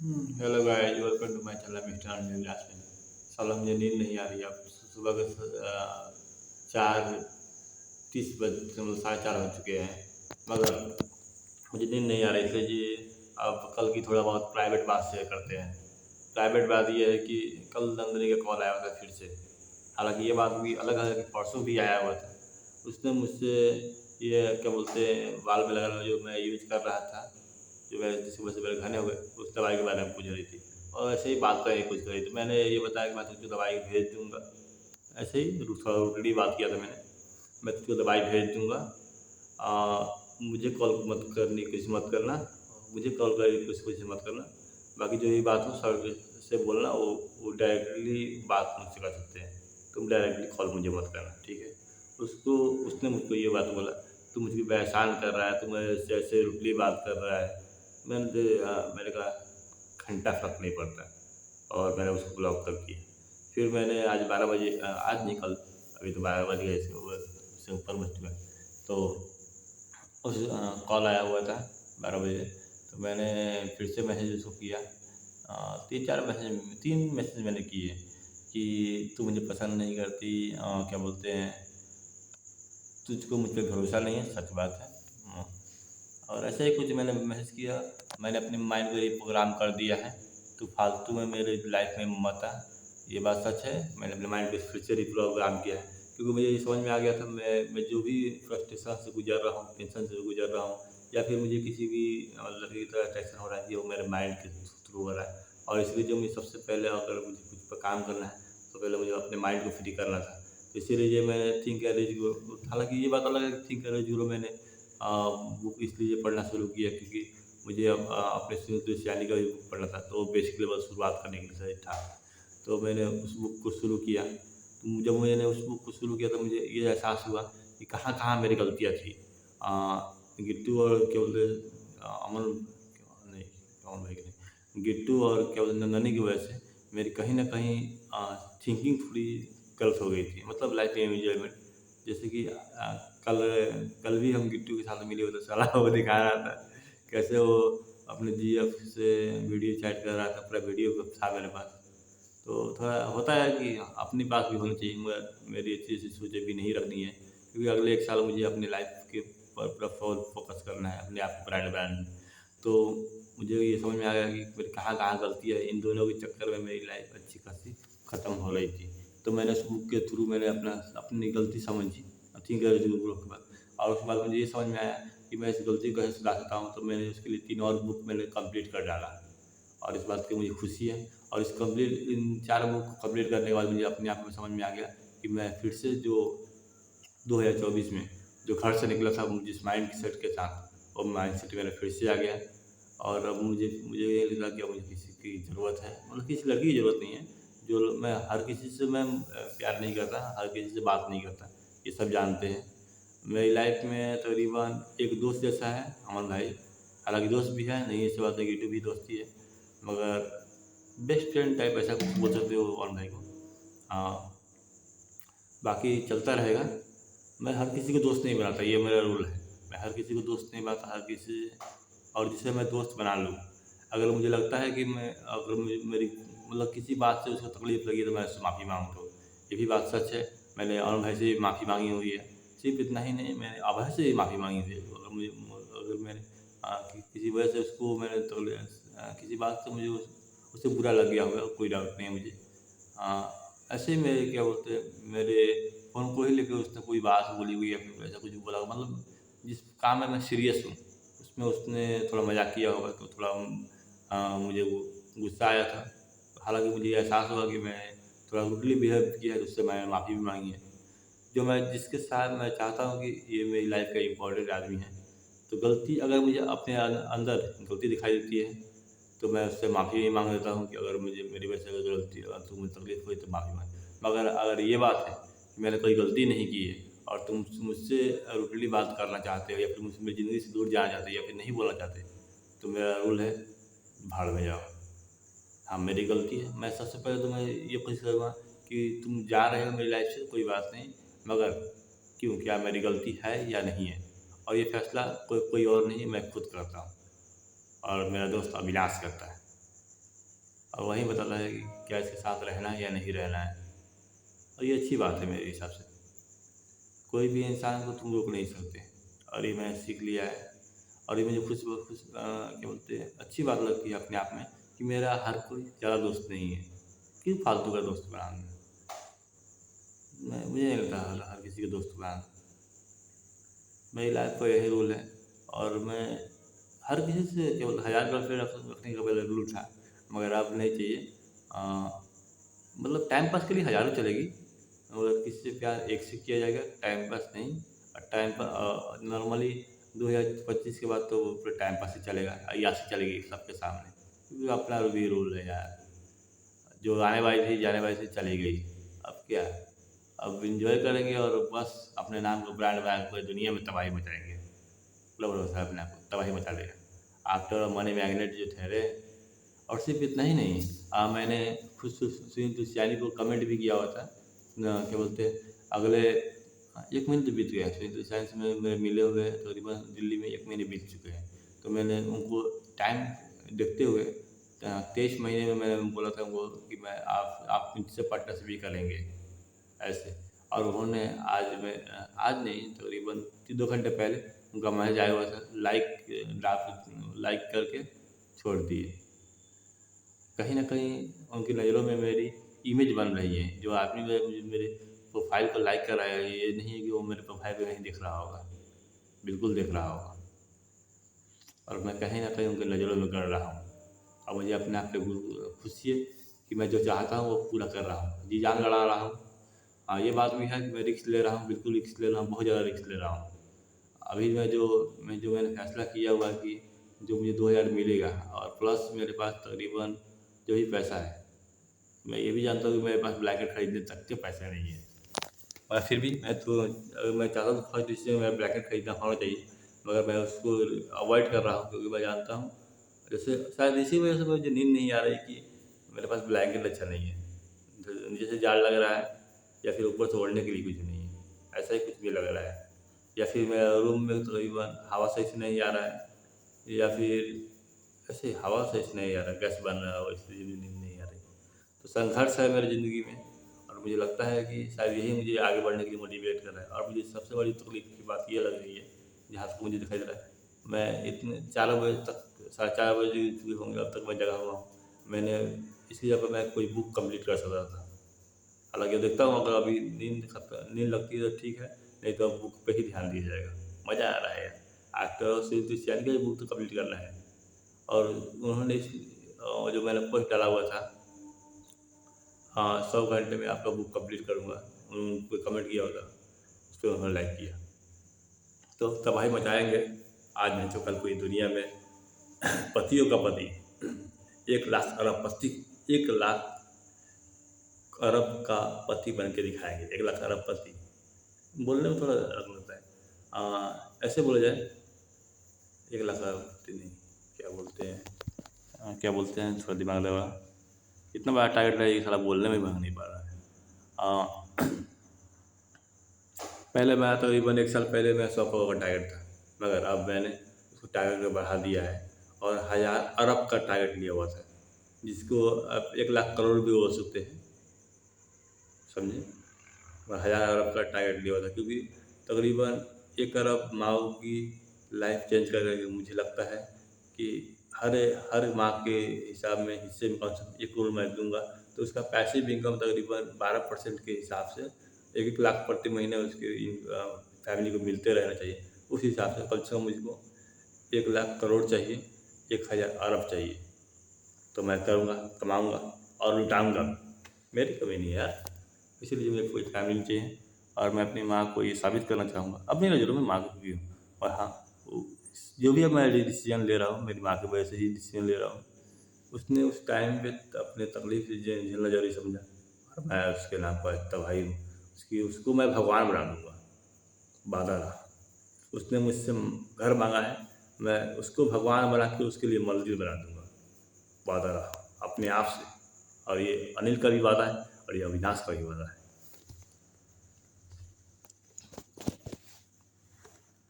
Hello guys, welcome to my channel mister Anil Yasmin. साला मुझे नींद नहीं आ रही। अब सुबह के 4:30 बज मतलब 4:30 हो चुके हैं, मगर मुझे नींद नहीं आ रही। इसलिए जी अब कल की थोड़ा बहुत प्राइवेट बात शेयर करते हैं। प्राइवेट बात ये है कि कल नंदनी का कॉल आया हुआ था फिर से। हालांकि ये बात भी अलग है कि परसों भी आया हुआ था। उसने मुझसे ये क्या बोलते हैं, बाल में लगाना जो मैं यूज कर रहा था, जो मैं जिसकी वजह से मेरे घने हो गए, उस दवाई के बारे में पूछ रही थी। और ऐसे ही बात करने की कोशिश करी तो मैंने ये बताया कि मैं तुझको दवाई भेज दूंगा। ऐसे ही थोड़ा रूडली बात किया था मैंने। मैं तुझको दवाई भेज दूंगा, मुझे कॉल मत करने की कोशिश मत करना, मुझे कॉल करने की कोशिश मत करना। बाकी जो ये बात हो सर से बोलना, वो डायरेक्टली बात मुझसे कर सकते हैं। तुम डायरेक्टली कॉल मुझे मत करना, ठीक है। उसको उसने मुझको ये बात बोला, तू मुझे परेशान कर रहा है, तू मेरे से ऐसे रूडली बात कर रहा है। मैंने कहा घंटा फ़र्क नहीं पड़ता, और मैंने उसको ब्लॉक कर दिया। फिर मैंने आज 12 बजे, आज नहीं कल, अभी तो 12 बज गए, इससे ऊपर बज चुका है। तो उस कॉल आया हुआ था 12 बजे। तो मैंने फिर से मैसेज उसको किया, 3 मैसेज मैंने किए कि तू मुझे पसंद नहीं करती, क्या बोलते हैं, तुझको मुझ पे भरोसा नहीं है, सच बात है। और ऐसे ही कुछ मैंने मैसेज किया। मैंने अपने माइंड को रिप्रोग्राम कर दिया है, तू फालतू में मेरे लाइफ में मत आ। ये बात सच है, मैंने अपने माइंड को फिर से रिप्रोग्राम किया है, क्योंकि मुझे ये समझ में आ गया था, मैं जो भी फ्रस्ट्रेशन से गुजर रहा हूँ, टेंशन से गुजर रहा हूँ, या फिर मुझे किसी भी लड़की की तरह टेंशन हो रहा है, कि वो मेरे माइंड के थ्रू हो रहा है। और इसलिए जो मुझे सबसे पहले, अगर मुझे कुछ पर काम करना है, तो पहले मुझे अपने माइंड को फ्री करना था। तो इसीलिए ये मैंने थिंक एज ग्रो, हालांकि ये बात अलग है, थिंक एज ग्रो मैंने बुक इसलिए पढ़ना शुरू किया क्योंकि मुझे अपने शुद्ध यानी का भी बुक पढ़ना था, तो बेसिक लेवल शुरुआत करने के लिए था। तो मैंने उस बुक को शुरू किया। तो जब मैंने उस बुक को शुरू किया तो मुझे ये एहसास हुआ कि कहाँ कहाँ मेरी गलतियाँ थी। गिट्टू और क्या बोलते अमन, नहीं अमन भाई की नहीं, गिट्टू और क्या बोलते नंदनी की वजह से मेरी कहीं ना कहीं थिंकिंग थोड़ी गलत हो गई थी, मतलब लाइफ में एंजॉयमेंट। जैसे कि कल कल भी हम गिट्टू के साथ मिले हुए थे, साला वो दिखा रहा था कैसे वो अपने जीएफ से वीडियो चैट कर रहा था, पूरा वीडियो था मेरे पास। तो थोड़ा होता है कि अपने पास भी होनी चाहिए, मगर मेरी अच्छी सी सोचें भी नहीं रखनी है, क्योंकि अगले 1 साल मुझे अपनी लाइफ के पर पूरा फोकस करना है, अपने आप को ब्रांड ब्रांड। तो मुझे ये समझ में आ गया कि मेरी कहाँ कहाँ गलती है, इन दोनों के चक्कर में मेरी लाइफ अच्छी खासी ख़त्म हो रही थी। तो मैंने उस बुक के थ्रू मैंने अपनी गलती समझी, ठीक है, के बाद। और उसके बाद मुझे ये समझ में आया कि मैं इस गलती को कैसे सुधार सकता हूँ, तो मैंने उसके लिए 3 और बुक मैंने कंप्लीट कर डाला। और इस बात की मुझे खुशी है। और इन 4 बुक को कंप्लीट करने के बाद मुझे अपने आप में समझ में आ गया कि मैं फिर से जो 2024 में जो घर से निकला था जिस माइंड सेट के साथ, वो माइंड सेट मेरा फिर से आ गया। और अब मुझे मुझे ये लगा कि अब मुझे किसी की ज़रूरत है, मतलब किसी लड़की की ज़रूरत नहीं है। जो मैं हर किसी से मैं प्यार नहीं करता, हर किसी से बात नहीं करता, ये सब जानते हैं। मेरी लाइफ में तकरीबन एक दोस्त जैसा है, अमन भाई। हालांकि दोस्त भी है, नहीं ऐसी बात है, गिट्टू भी दोस्ती है, मगर बेस्ट फ्रेंड टाइप ऐसा कुछ बोल सकते हो अमन भाई को। हाँ, बाकी चलता रहेगा। मैं हर किसी को दोस्त नहीं बनाता, ये मेरा रूल है। मैं हर किसी को दोस्त नहीं बनाता, हर किसी, और जिसे मैं दोस्त बना लूँ, अगर मुझे लगता है कि मैं, अगर मुझे मेरी मतलब किसी बात से उसको तकलीफ़ लगी तो मैं उससे माफ़ी माँगता हूँ। ये भी बात सच है। मैंने अरुण भाई से भी माफ़ी माँगी हुई है। सिर्फ़ इतना ही नहीं, मैंने अभय से भी माफ़ी माँगी हुई है। अगर मैंने किसी वजह से उसको मैंने किसी बात से मुझे उससे बुरा लग गया होगा, कोई डाउट नहीं है मुझे। ऐसे ही मेरे क्या बोलते हैं, मेरे फ़ोन को ही लेके उसने कोई बात बोली हुई है, या फिर ऐसा कुछ बोला हो, मतलब जिस काम में मैं सीरियस हूँ, उसमें उसने थोड़ा मज़ाक किया होगा, तो थोड़ा मुझे वो गुस्सा आया था। हालाँकि मुझे एहसास हुआ कि मैं थोड़ा रूडली बिहेव किया है, तो उससे मैंने माफ़ी भी माँगी है। जो मैं जिसके साथ मैं चाहता हूँ कि ये मेरी लाइफ़ का इम्पोर्टेंट आदमी है, तो गलती अगर मुझे अपने अंदर गलती दिखाई देती है, तो मैं उससे माफ़ी माँग लेता हूँ कि अगर मुझे मेरी वजह से अगर गलती तो मुझे तकलीफ़ हुई तो माफ़ी माँग। मगर अगर ये बात है कि मैंने कोई गलती नहीं की है, और तुम मुझसे रूडली बात करना चाहते हो, या फिर मुझसे मेरी ज़िंदगी से दूर जाना चाहते हो, या फिर नहीं बोलना चाहते, तो मेरा रूल है, भाड़ में जाओ। हाँ, मेरी गलती है। मैं सबसे पहले तो मैं ये कोशिश करूँगा कि तुम जा रहे हो मेरी लाइफ़ से, कोई बात नहीं, मगर क्यों? क्या मेरी गलती है या नहीं है? और ये फैसला कोई कोई और नहीं, मैं खुद करता हूँ, और मेरा दोस्त अविनाश करता है। और वही बताता है कि क्या इसके साथ रहना है या नहीं रहना है। और ये अच्छी बात है मेरे हिसाब से। कोई भी इंसान को तुम रोक नहीं सकते, और ये मैंने सीख लिया है। और ये मुझे क्या बोलते हैं, अच्छी बात लगती है अपने आप में कि मेरा हर कोई ज़्यादा दोस्त नहीं है। क्यों फालतू का दोस्त बनाना? मुझे नहीं लगता हर किसी को दोस्त बनाना। मेरी लाइफ का यही रूल है। और मैं हर किसी से केवल 1000 गर्लफ्रेंड रखने का पहले रूल था, मगर अब नहीं चाहिए। मतलब टाइम पास के लिए हज़ारों चलेगी, मगर किसी से प्यार एक से किया जाएगा, टाइम पास नहीं। और टाइम पर नॉर्मली 2025 के बाद तो पूरा टाइम पास ही चलेगा, अय्याशी चलेगी सबके सामने, क्योंकि अपना भी रूल है यार। जो आने वाली थी जाने वाली थी चली गई, अब क्या है? अब इंजॉय करेंगे और बस अपने नाम को ब्रांड बना के पूरी दुनिया में तबाही मचाएंगे। पूरा भरोसा है अपने आप को, तबाही मचा देगा। आफ्टर मनी मैग्नेट जो ठहरे। और सिर्फ इतना ही नहीं, मैंने खुद सुनील तुलसियानी को कमेंट भी किया हुआ था। क्या बोलते हैं, अगले 1 महीने तो बीत गया है सुनील तुलसियानी से मेरे मिले हुए तकरीबन दिल्ली में 1 महीने बीत चुके हैं। तो मैंने उनको टाइम देखते हुए 23 महीने में मैंने बोला था उनको कि मैं आप मुझसे पार्टनरशिप भी करेंगे ऐसे। और उन्होंने आज नहीं, तकरीबन 2 घंटे पहले उनका मैसेज आया हुआ था, लाइक करके छोड़ दिए। कहीं न कहीं उनकी नज़रों में मेरी इमेज बन रही है। जो आदमी मेरे प्रोफ़ाइल को लाइक कर रहा है, ये नहीं है कि वो मेरे प्रोफ़ाइल को नहीं देख रहा होगा, बिल्कुल देख रहा होगा। और मैं कहीं न कहीं उनकी नज़रों में गड़ रहा हूँ। और मुझे अपने आप पे खुशी है कि मैं जो चाहता हूँ वो पूरा कर रहा हूँ, जी जान लड़ा रहा हूँ। हाँ, ये बात भी है कि मैं रिस्क ले रहा हूँ, बिल्कुल रिस्क ले रहा हूँ, बहुत ज़्यादा रिस्क ले रहा हूँ। अभी मैंने फैसला किया हुआ है कि जो मुझे 2000 मिलेगा, और प्लस मेरे पास तकरीबन जो भी पैसा है, मैं ये भी जानता हूँ कि मेरे पास ब्लैकेट खरीदने तक के पैसे नहीं है। और फिर भी अगर मैं चाहता हूँ तो फर्स्ट डिसीजन मेरा ब्लैकेट खरीदना होना चाहिए, मगर मैं उसको अवॉइड कर रहा हूँ क्योंकि मैं जानता हूँ, जैसे शायद इसी वजह से मुझे नींद नहीं आ रही कि मेरे पास ब्लैंकेट अच्छा नहीं है। जैसे जाड़ लग रहा है, या फिर ऊपर से ओढ़ने के लिए कुछ नहीं है, ऐसा ही कुछ भी लग रहा है। या फिर मेरा रूम में तकरीबन हवा सही से नहीं आ रहा है, या फिर ऐसे हवा सही से नहीं आ रहा है, गैस बन रहा है और इसलिए भी नींद नहीं आ रही। तो संघर्ष है मेरी ज़िंदगी में, और मुझे लगता है कि शायद यही मुझे आगे बढ़ने के लिए मोटिवेट कर रहा है। और मुझे सबसे बड़ी तकलीफ की बात ये लग रही है, जहाँ तक मुझे दिखाई दे रहा है, मैं इतने 4 बजे तक, 4:30 बजे चुके होंगे अब तक मैं जगा हुआ हूँ। मैंने इसकी जगह पर मैं कोई बुक कंप्लीट कर सकता था। हालाँकि देखता हूँ अगर अभी नींद लगती है तो ठीक है, नहीं तो अब बुक पे ही ध्यान दिया जाएगा। मज़ा आ रहा है यार। आफ्टर सुनील तुलसियानी का बुक तो कंप्लीट करना है। और उन्होंने जो मैंने पोस्ट डाला हुआ था, हाँ, 100 घंटे में आपका बुक कंप्लीट करूँगा, उन्होंने कमेंट किया होता, उस पर उन्होंने लाइक किया। तो तबाही मचाएंगे आज नहीं तो कल पूरी दुनिया में। पतियों का पति 1 लाख अरबपति, 1 लाख अरब का पति बन के दिखाएंगे। 1 लाख अरबपति बोलने में थोड़ा अलग लगता है। ऐसे बोला जाए 1 लाख अरबपति नहीं, क्या बोलते हैं, थोड़ा दिमाग लगा। इतना बड़ा टारगेट है, ये साला बोलने में भाग नहीं पा रहा है। पहले मैं तकरीबन 1 साल पहले मैं 100 करोड़ का टारगेट था, मगर अब मैंने उसको टारगेट को बढ़ा दिया है और 1000 अरब का टारगेट लिया हुआ था, जिसको अब 1 लाख करोड़ भी बोल सकते हैं, समझे। और 1000 अरब का टारगेट लिया हुआ था, क्योंकि तकरीबन 1 अरब माओ की लाइफ चेंज कर देगी। मुझे लगता है कि हर हर माह के हिसाब में हिस्से में कम से कम 1 करोड़ मैं दूंगा, तो उसका पैसिव इनकम तकरीबन 12% के हिसाब से 1-1 लाख प्रति महीने उसके फैमिली को मिलते रहना चाहिए। उस हिसाब से कम मुझको 1 लाख करोड़ चाहिए, 1000 अरब चाहिए। तो मैं करूँगा, कमाऊँगा और लुटाऊँगा। मेरी कमी नहीं है यार, इसीलिए मुझे कोई फैमिली चाहिए। और मैं अपनी माँ को ये साबित करना चाहूँगा, अपनी नज़रों में माँ को भी हूँ। और हाँ, जो भी अब मैं डिसीजन ले रहा हूँ, मेरी माँ की वजह से ही डिसीजन ले रहा हूँ। उसने उस टाइम पे अपने तकलीफ झेलना जरूरी समझा, और मैं उसके नाम पर तबाही हूँ। उसको मैं भगवान बना दूँगा, वादा रहा। उसने मुझसे घर मांगा है, मैं उसको भगवान बना के उसके लिए मंदिर बना दूँगा, वादा रहा अपने आप से। और ये अनिल का भी वादा है और ये अविनाश का भी वादा है।